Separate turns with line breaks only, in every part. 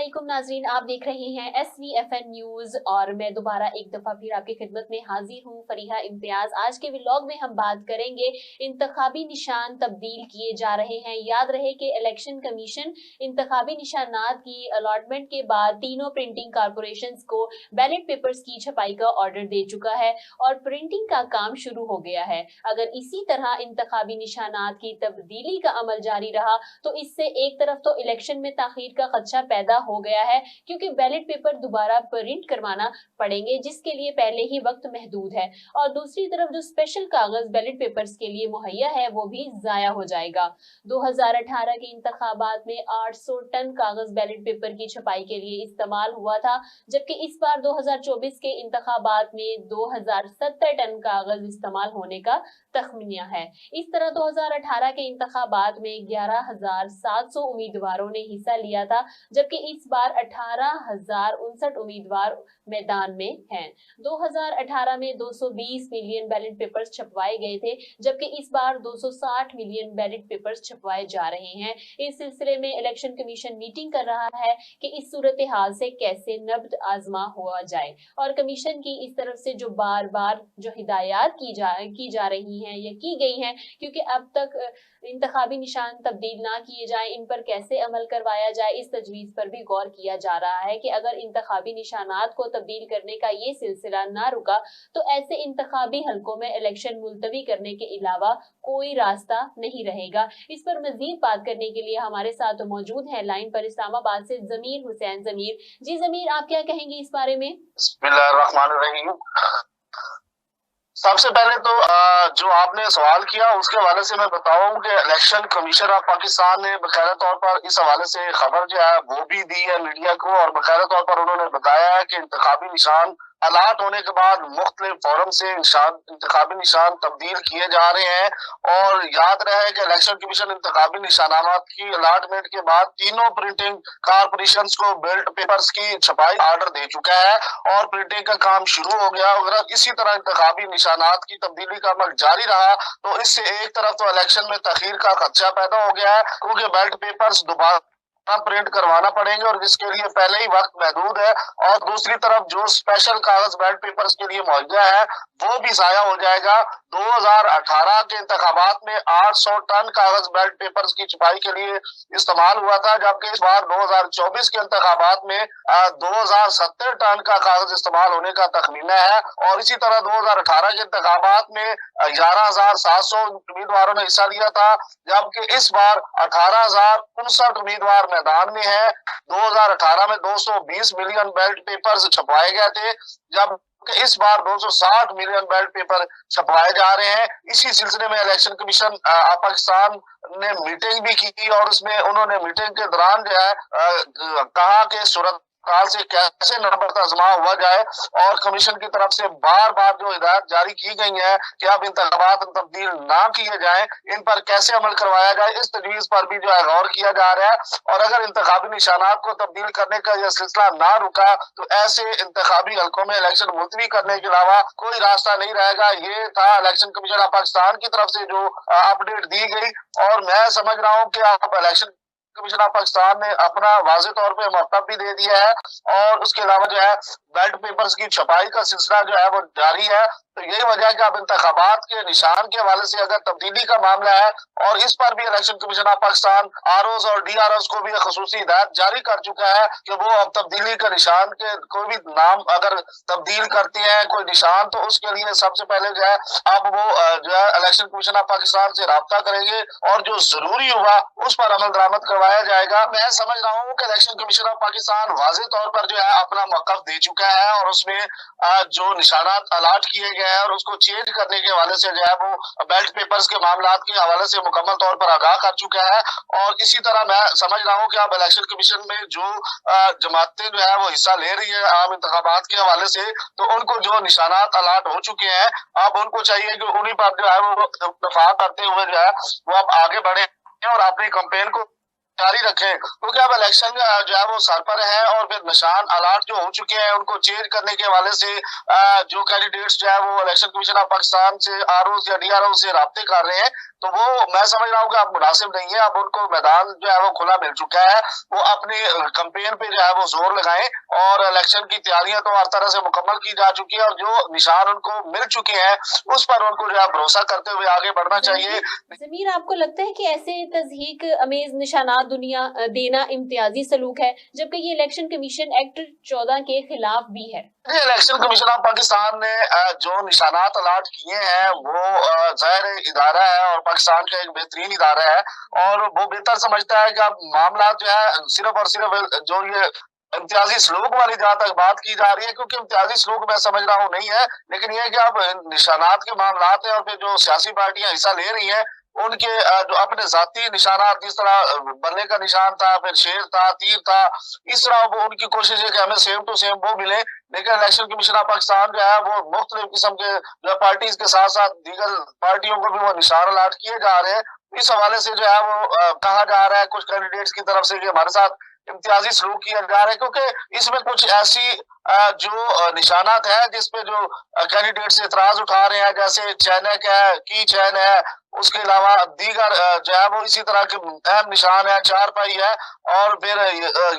अस्सलामुअलैकुम नाजरीन, आप देख रहे हैं SVFN न्यूज और मैं दोबारा एक दफा फिर आपकी खिदमत में हाजिर हूं, फरीहा इम्तियाज। आज के व्लॉग में हम बात करेंगे इंतखाबी निशान तब्दील किए जा रहे हैं। याद रहे कि इलेक्शन कमीशन इंतखाबी निशानात की अलॉटमेंट के बाद तीनों प्रिंटिंग कारपोरेशंस को बैलेट पेपर्स की छपाई का ऑर्डर दे चुका है और प्रिंटिंग का काम शुरू हो गया है। अगर इसी तरह इंतखाबी निशानात की तब्दीली का अमल जारी रहा तो इससे एक तरफ तो इलेक्शन में ताखीर का खदशा पैदा हो गया है, क्योंकि बैलेट पेपर दोबारा प्रिंट करवाना पड़ेंगे जिसके लिए पहले ही वक्त महदूद है, और दूसरी तरफ जो स्पेशल कागज बैलेट पेपर्स के लिए मुहैया है वो भी जाया हो जाएगा। 2018 के इंतखाबात में 800 टन कागज बैलेट पेपर की छपाई के लिए इस्तेमाल हुआ था, जबकि इस बार 2024 के इंतखाबात में 2070 टन कागज इस्तेमाल होने का तखमीना है। इस तरह 2018 के इंतखाबात में 11,700 उम्मीदवारों ने हिस्सा लिया था, जबकि इस बार 18,059 उम्मीदवार मैदान में हैं। 2018 में 220 मिलियन बैलेट पेपर्स छपवाए गए थे, जबकि इस बार 260 मिलियन बैलेट पेपर्स छपवाए जा रहे हैं। इस सिलसिले में इलेक्शन कमीशन मीटिंग कर रहा है कि इस सूरत हाल से कैसे नब्ज आजमा हुआ जाए, और कमीशन की इस तरफ से जो बार बार जो हिदायत की जा रही हैं या की गई हैं, क्योंकि अब तक इंतखाबी निशान तब्दील ना किए जाए, इन पर कैसे अमल करवाया जाए, इस तजवीज पर भी गौर किया जा रहा है कि अगर इंतखाबी निशानात को तब्दील करने का ये सिलसिला ना रुका तो ऐसे इंतखाबी हलकों में इलेक्शन मुलतवी करने के अलावा कोई रास्ता नहीं रहेगा। इस पर मजीद बात करने के लिए हमारे साथ मौजूद है लाइन पर इस्लामाबाद से जमीर हुसैन। जमीर जी, जमीर आप क्या कहेंगे इस बारे में?
बिस्मिल्लाहिर्रहमानिर्रहीम। सबसे पहले तो जो आपने सवाल किया उसके हवाले से मैं बताऊं कि इलेक्शन कमीशन ऑफ पाकिस्तान ने बकायदा तौर पर इस हवाले से खबर जो है वो भी दी है मीडिया को, और बकायदा तौर पर उन्होंने बताया है कि इंतखाबी निशान अलाट होने के बाद मुख्तलिफ फोरम से इंतखाबी निशान तब्दील किए जा रहे हैं। और याद रहे कि इलेक्शन कमीशन इंतखाबी निशानात की अलाटमेंट के बाद तीनों प्रिंटिंग कारपोरेशन को बैलेट पेपर्स की छपाई ऑर्डर दे चुका है और प्रिंटिंग का काम शुरू हो गया। अगर इसी तरह इंतखाबी निशानात की तब्दीली का अमल जारी रहा तो इससे एक तरफ तो इलेक्शन में तखीर का खदशा पैदा हो गया है, क्योंकि बैलेट पेपर्स दोबारा प्रिंट करवाना पड़ेंगे और जिसके लिए पहले ही वक्त महदूद है, और दूसरी तरफ जो स्पेशल कागज बैलेट पेपर्स के लिए मुहैया है वो भी जाया हो जाएगा। 2018 के इंतखाबात में 800 टन कागज बैलेट पेपर्स की छपाई के लिए इस्तेमाल हुआ था, जबकि इस बार 2024 के इंतखाबात में 2070 टन का कागज इस्तेमाल होने का तखमीना है। और इसी तरह 2018 के इंतखाबात में 11,700 उम्मीदवारों ने हिस्सा लिया था, जबकि इस बार 18,059 उम्मीदवार मैदान में है। 2018 में 220 मिलियन बैलेट पेपर्स छपवाए गए थे, जब इस बार 260 मिलियन बैलेट पेपर छपवाए जा रहे हैं। इसी सिलसिले में इलेक्शन कमीशन पाकिस्तान ने मीटिंग भी की और उसमें उन्होंने मीटिंग के दौरान जो है कहा कि सूरत काल से कैसे नंबर आजमा हुआ जाए, और कमीशन की तरफ से बार बार जो हिदायत जारी की गई है कि अब इंतखाबात तब्दील ना किए जाएं, इन पर कैसे अमल करवाया जाए, इस तजवीज पर भी जो है गौर किया जा रहा है। और अगर इंतखाबी निशानात को तब्दील करने का यह सिलसिला ना रुका तो ऐसे इंतखाबी हलकों में इलेक्शन मुलतवी करने के अलावा कोई रास्ता नहीं रहेगा। ये था इलेक्शन कमीशन ऑफ पाकिस्तान की तरफ से जो अपडेट दी गई, और मैं समझ रहा हूँ कि आप इलेक्शन कमीशन ऑफ पाकिस्तान ने अपना वाज़ेह तौर पे मौक़िफ़ भी दे दिया है, और उसके अलावा जो है बैलेट पेपर्स की छपाई का सिलसिला जो है वो जारी है। तो यही वजह है कि अब इंतखाबात के निशान के हवाले से अगर तब्दीली का मामला है, और इस पर भी election commission of Pakistan ROs और डीआरओज को भी खसूसी हिदायत जारी कर चुका है कि वो अब तब्दीली का निशान के कोई भी नाम अगर तब्दील करते हैं कोई निशान, तो उसके लिए सबसे पहले जो है अब वो जो है इलेक्शन कमीशन ऑफ पाकिस्तान से राब्ता करेंगे और जो जरूरी हुआ उस पर अमल दरामद करवाया जाएगा। मैं समझ रहा हूँ कि इलेक्शन कमीशन ऑफ पाकिस्तान वाज़ेह तौर पर जो है अपना मौक़िफ़ दे चुका है, और उसमें जो निशानात अलाट किए गए हैं और उसको चेंज करने के हवाले से जो है वो बैलेट पेपर्स के मामलात के हवाले से मुकम्मल तौर पर आगाह कर चुका है। और इसी तरह मैं समझ रहा हूँ कि अब इलेक्शन कमीशन में जो जमातें जो है वो हिस्सा ले रही है आम इंतखाबात के हवाले से, तो उनको जो निशानात अलाट हो चुके हैं अब उनको चाहिए कि उन्हीं पर जो है वो दफा करते हुए जो है वो अब आगे बढ़े और अपनी कंपेन को जारी रखें, क्योंकि अब इलेक्शन जो है वो सर पर है और फिर निशान अलॉट जो हो चुके हैं उनको चेंज करने के हवाले से जो कैंडिडेट्स जो है वो इलेक्शन कमीशन ऑफ पाकिस्तान से आरओ या डीआरओ से राब्ते कर रहे हैं, तो वो मैं समझ रहा हूँ कि अब मुनासिब नहीं है। अब उनको मैदान जो है वो खुला मिल चुका है, वो अपने कैंपेन पे जो है वो जोर लगाएं और इलेक्शन की तैयारियां तो हर तरह से मुकम्मल की जा चुकी है और जो निशान उनको मिल चुके हैं उस पर उनको जो है भरोसा करते हुए आगे बढ़ना चाहिए।
ज़मीर, आपको लगता है कि ऐसे तज़हीक अमेज निशानात दुनिया देना इम्तियाजी सलूक है, जबकि ये इलेक्शन कमीशन एक्ट 14 के खिलाफ भी है?
इलेक्शन कमीशन ऑफ पाकिस्तान ने जो निशानात अलाट किए हैं वो जाहिर इदारा है और पाकिस्तान का एक बेहतरीन इदारा है और वो बेहतर समझता है कि अब मामला जो है सिर्फ और सिर्फ जो ये इम्तियाजी सलूक वाली जहाँ तक बात की जा रही है, क्योंकि इम्तियाजी सलूक मैं समझ रहा हूँ नहीं है, लेकिन ये कि अब निशानात के मामलात है और फिर जो सियासी पार्टियां हिस्सा ले रही हैं उनके जो अपने जाती निशानात, जिस तरह बल्ले का निशान था, फिर शेर था, तीर था, इस तरह वो उनकी कोशिश है कि हमें सेम टू सेम वो मिले। लेकिन इलेक्शन कमीशन ऑफ पाकिस्तान जो है वो मुख्तलिफ किस्म के जो पार्टीज के साथ साथ दीगर पार्टियों को भी वो निशान अलाट किए जा रहे हैं। इस हवाले से जो है वो कहा जा रहा है कुछ कैंडिडेट्स की तरफ से कि हमारे साथ इम्तियाजी सलूक किया जा रहा है, क्योंकि इसमें कुछ ऐसी जो निशानात है जिसपे जो कैंडिडेट्स एतराज उठा रहे हैं, जैसे चैनक है, की चैन है, उसके अलावा दीगर जो है वो इसी तरह के अहम निशान है, चार पाई है और फिर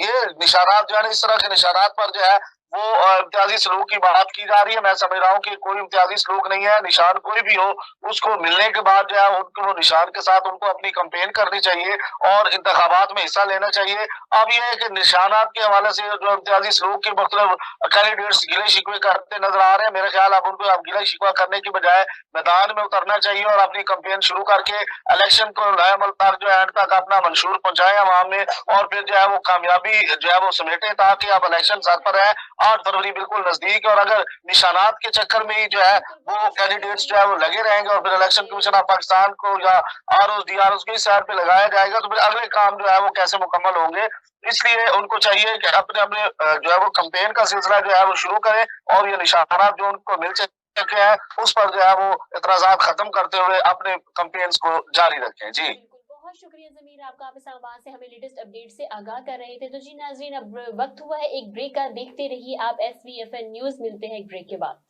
ये निशानात जो है इस तरह के निशानात पर जो है वो इम्तियाजी सलूक की बात की जा रही है। मैं समझ रहा हूँ कि कोई इम्तियाजी सलूक नहीं है, निशान कोई भी हो उसको मिलने के बाद जो है उनको वो निशान के साथ उनको अपनी कैंपेन करनी चाहिए और इंतखाबात में हिस्सा लेना चाहिए। अब ये है कि निशानात के हवाले से जो इम्तियाजी सलूक के मतलब कैंडिडेट्स गिले शिकवे करते नजर आ रहे हैं, मेरे ख्याल अब उनको अब गिला शिकवा करने की बजाय मैदान में उतरना चाहिए और अपनी कैंपेन शुरू करके इलेक्शन को लाएमल तक जो एंड तक अपना मंशूर पहुंचाए अवाम में और फिर जो है वो कामयाबी जो है वो समेटे, ताकि अब इलेक्शन सर पर है, 8 फरवरी बिल्कुल नजदीक है और अगर निशानात के चक्कर में ही जो है वो कैंडिडेट्स जो है वो लगे रहेंगे और फिर इलेक्शन कमीशन ऑफ पाकिस्तान को या आरओ डीआरओ की साइड पे लगाया जाएगा तो फिर अगले काम जो है वो कैसे मुकम्मल होंगे। इसलिए उनको चाहिए कि अपने अपने जो है वो कैंपेन का सिलसिला जो है वो शुरू करें और ये निशानात जो उनको मिल सके हैं उस पर जो है वो एतराजात खत्म करते हुए अपने कैंपेन्स को जारी रखें। जी
बहुत शुक्रिया ज़मीर, आपका आप इस्लामाबाद से हमें लेटेस्ट अपडेट से आगाह कर रहे थे। तो जी नाज़रीन, अब वक्त हुआ है एक ब्रेक का, देखते रहिए आप SVFN न्यूज़। मिलते हैं एक ब्रेक के बाद।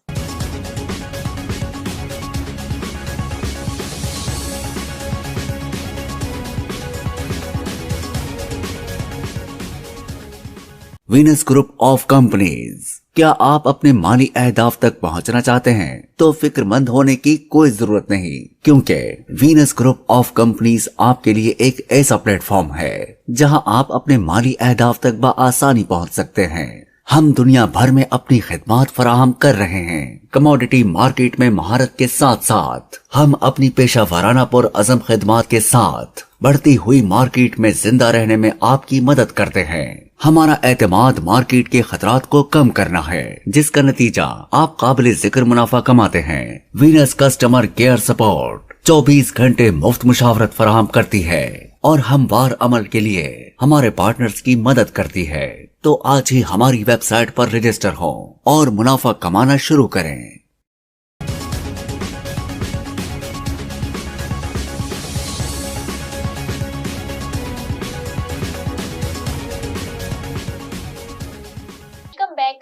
वीनस ग्रुप ऑफ कंपनीज, क्या आप अपने माली अहदाफ तक पहुंचना चाहते हैं? तो फिक्रमंद होने की कोई जरूरत नहीं, क्योंकि वीनस ग्रुप ऑफ कंपनीज आपके लिए एक ऐसा प्लेटफॉर्म है जहां आप अपने माली अहदाफ तक बआसानी पहुंच सकते हैं। हम दुनिया भर में अपनी खिदमत फराहम कर रहे हैं। कमोडिटी मार्केट में महारत के साथ साथ हम अपनी पेशा वाराना पुर अज़म खिदमत के साथ बढ़ती हुई मार्केट में जिंदा रहने में आपकी मदद करते हैं। हमारा एतमाद मार्केट के खतरात को कम करना है, जिसका नतीजा आप काबिल जिक्र मुनाफा कमाते हैं। वीनस कस्टमर केयर सपोर्ट 24 घंटे मुफ्त मुशावरत फराहम करती है और हमवार अमल के लिए हमारे पार्टनर्स की मदद करती है। तो आज ही हमारी वेबसाइट पर रजिस्टर हो और मुनाफा कमाना शुरू करें।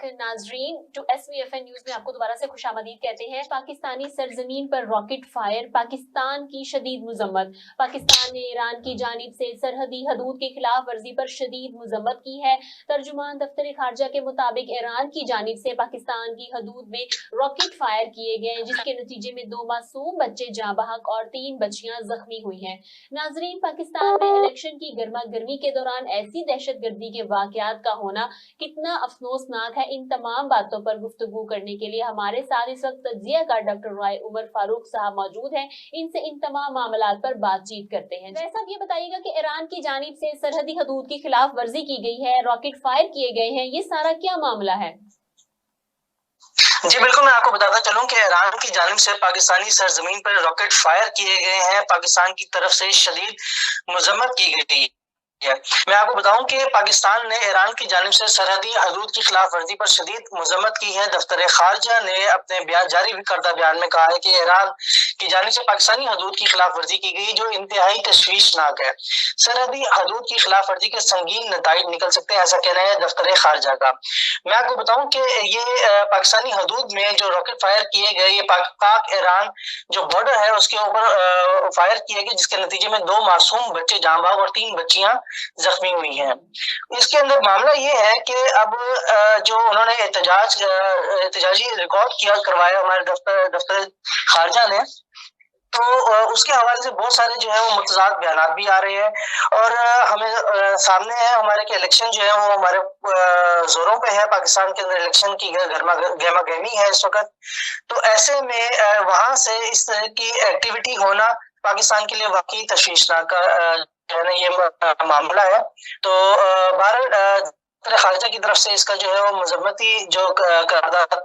नाजरीन, टू SVFN न्यूज में आपको दोबारा से खुशामदीद कहते हैं। पाकिस्तानी सरजमीन पर रॉकेट फायर, पाकिस्तान की शदीद मुजम्मत। पाकिस्तान ने ईरान की जानिब से सरहदी हदूद के खिलाफ वर्जी पर शदीद मुजम्मत की है। तर्जुमान दफ्तर खारजा के मुताबिक ईरान की जानिब से पाकिस्तान की हदूद में रॉकेट फायर किए गए, जिसके नतीजे में 2 मासूम बच्चे जाँ बहक और 3 बच्चियां जख्मी हुई हैं। नाजरीन, पाकिस्तान में इलेक्शन की गर्मा गर्मी के दौरान ऐसी दहशत गर्दी के वाकयात का होना कितना अफसोसनाक है, इन तमाम बातों पर गुफ्तगू करने के लिए हमारे साथ इस वक्त तज्जियाकार डॉक्टर राय उमर फारूक साहब मौजूद हैं। इनसे इन तमाम मामलात पर बातचीत करते हैं। वैसे साहब, ये बताइएगा कि ईरान की जानिब से सरहदी हदूद की खिलाफ वर्जी की गई है, रॉकेट फायर किए गए हैं, ये सारा क्या मामला है?
जी बिल्कुल, मैं आपको बताता चलूं कि ईरान की जानिब से पाकिस्तानी सरजमीन पर रॉकेट फायर किए गए हैं। पाकिस्तान की तरफ से शदीद मुजम्मत की गई। मैं आपको बताऊं कि पाकिस्तान ने ईरान की जानिब से सरहदी हदूद की खिलाफ वर्जी पर शदीद मुजम्मत की है। दफ्तर खारजा ने अपने जारी करदा बयान में कहा है कि ईरान की जानिब से पाकिस्तानी हदूद की खिलाफ वर्जी की गई, जो इंतहाई तशवीशनाक है। सरहदी हदूद की खिलाफ वर्जी के संगीन नताइज निकल सकते हैं, ऐसा कहना है दफ्तर खारजा का। मैं आपको बताऊं कि ये पाकिस्तानी हदूद में जो रॉकेट फायर किए गए, ये पाक ईरान जो बॉर्डर है उसके ऊपर फायर किए गए, जिसके नतीजे में 2 मासूम बच्चे जाँ बहक और 3 बच्चियां जख्मी हुई हैं। इसके अंदर मामला ये है कि अब जो उन्होंने एहतजाजी रिकॉर्ड करवाया हमारे दफ्तर खारजा ने, तो उसके हवाले से बहुत सारे जो है वो मुतजाद बयान भी आ रहे हैं। और हमें सामने है हमारे के इलेक्शन जो है वो हमारे जोरों पे है, पाकिस्तान के अंदर इलेक्शन की गहमा गहमी है इस वक्त। तो ऐसे में वहां से इस तरह की एक्टिविटी होना पाकिस्तान के लिए वाकई तशवीशनाक जो है ना ये मामला है। तो भारत खारजा की तरफ से इसका जो है वो मजम्मती जो करारदाद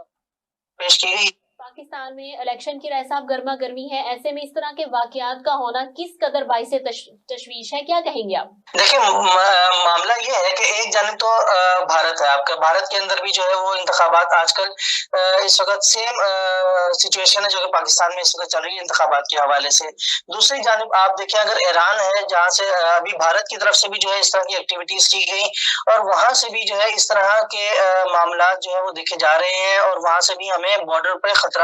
पेश की गई।
पाकिस्तान में इलेक्शन की रैसाब गर्मा गर्मी है, ऐसे में इस तरह के वाकयात का होना किस कदर बाइस तशवीश है, क्या कहेंगे आप?
देखिए मामला ये है कि एक जानिब तो भारत है आपका, भारत के अंदर भी जो है वो इंतखाबात आजकल इस वक्त सेम सिचुएशन है जो कि पाकिस्तान में इस वक्त चल रही है इंतखाबात के हवाले से। दूसरी जानिब आप देखें अगर ईरान है जहाँ से अभी भारत की तरफ से भी जो है इस तरह की एक्टिविटीज की गई और वहां से भी जो है इस तरह के मामला जो है वो देखे जा रहे हैं और वहां से भी हमें बॉर्डर पे खतरा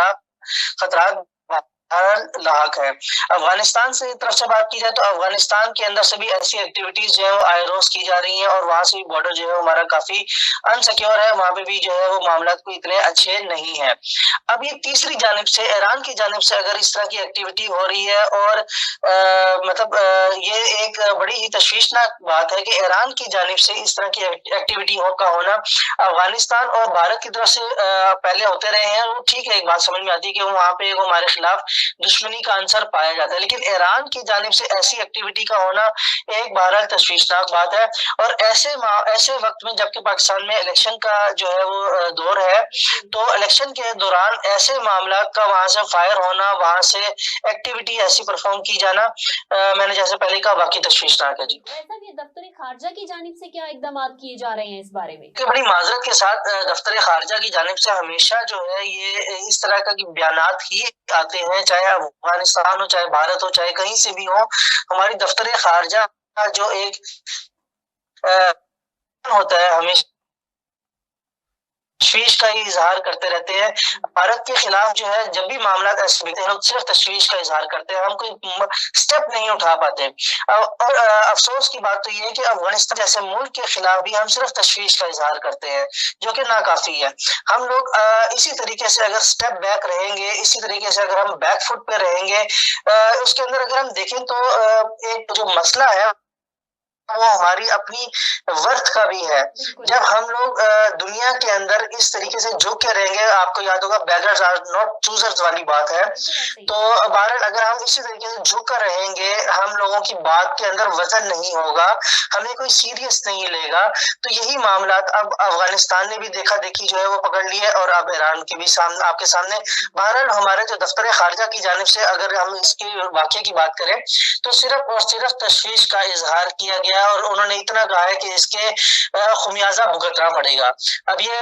लाक है। अफगानिस्तान से तरफ से बात की जाए तो अफगानिस्तान के अंदर से भी ऐसी एक्टिविटीज जो है वो आई रोज की जा रही हैं और वहां से भी बॉर्डर जो है हमारा काफी अनसिक्योर है, वहां पे भी जो है वो मामला कोई इतने अच्छे नहीं है। अब ये तीसरी जानिब से ईरान की जानिब से अगर इस तरह की एक्टिविटी हो रही है और ये एक बड़ी ही तशवीशनाक बात है कि ईरान की जानिब से इस तरह की एक्टिविटी का होना अफगानिस्तान और भारत की तरफ से पहले होते रहे हैं। वो ठीक है, एक बात समझ में आती है कि वहां पे हमारे खिलाफ दुश्मनी का आंसर पाया जाता है, लेकिन ईरान की जानिब से ऐसी एक्टिविटी का होना एक बहरहाल तशवीशनाक बात है। और ऐसे वक्त में जबकि पाकिस्तान में इलेक्शन का जो है वो दौर है, तो इलेक्शन के दौरान ऐसे मामला का वहां से फायर होना, वहां से एक्टिविटी ऐसी परफॉर्म की जाना, मैंने जैसे पहले कहा वाकई तशवीशनाक है। जी,
ऐसा भी दफ्तर खारजा की जानिब से क्या इकदाम किए जा रहे हैं इस बारे में?
बड़ी माजरत के साथ दफ्तर खारजा की जानिब से हमेशा जो है ये इस तरह का बयानात ही आते हैं, चाहे अफगानिस्तान हो, चाहे भारत हो, चाहे कहीं से भी हो। हमारी दफ्तर खारजा जो एक होता है हमेशा तशवीश का ही इजहार करते रहते हैं। भारत के खिलाफ जो है जब भी मामला ऐसे मिलते हैं लोग सिर्फ तशवीश का इजहार करते हैं, हम कोई स्टेप नहीं उठा पाते। और अफसोस की बात तो ये है कि अफगानिस्तान जैसे मुल्क के खिलाफ भी हम सिर्फ तशवीश का इजहार करते हैं, जो कि नाकाफी है। हम लोग इसी तरीके से अगर स्टेप बैक रहेंगे, इसी तरीके से अगर हम बैक फुट पे रहेंगे, उसके अंदर अगर हम देखें तो एक जो मसला है वो हमारी अपनी वर्थ का भी है। जब हम लोग दुनिया के अंदर इस तरीके से झुक के रहेंगे, आपको याद होगा बेगर्स आर नॉट चूजर्स वाली बात है, तो भारत अगर हम इसी तरीके से झुक कर रहेंगे, हम लोगों की बात के अंदर वजन नहीं होगा, हमें कोई सीरियस नहीं लेगा। तो यही मामला अब अफगानिस्तान ने भी देखा देखी जो है वो पकड़ ली है और अब ईरान के भी सामने आपके सामने। बहरहाल हमारे जो दफ्तर खारजा की जानिब से अगर हम इसके वाक़े की बात करें तो सिर्फ और सिर्फ तशवीश का इजहार किया गया और उन्होंने इतना कहा है कि इसके खुमियाजा भुगतना पड़ेगा। अब ये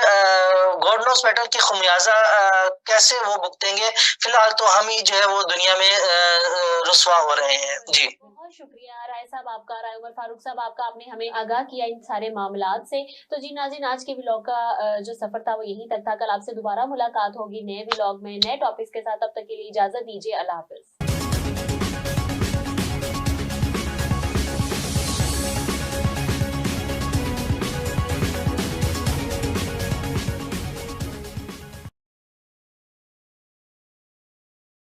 गॉड नोस बेटर कि खुमियाजा कैसे वो भुगतेंगे, फिलहाल तो हम ही जो है वो दुनिया में रुसवा हो रहे हैं। जी,
बहुत शुक्रिया राय साहब आपका, राय उमर फारूक साहब आपका, आपने हमें आगाह किया इन सारे मामलात से। तो जी नाज़रीन, आज के व्लॉग का जो सफर था वो यहीं तक था। कल आपसे दोबारा मुलाकात होगी नए व्लॉग में नए टॉपिक्स के साथ। तब तक के लिए इजाजत दीजिए, अल्लाह हाफिज।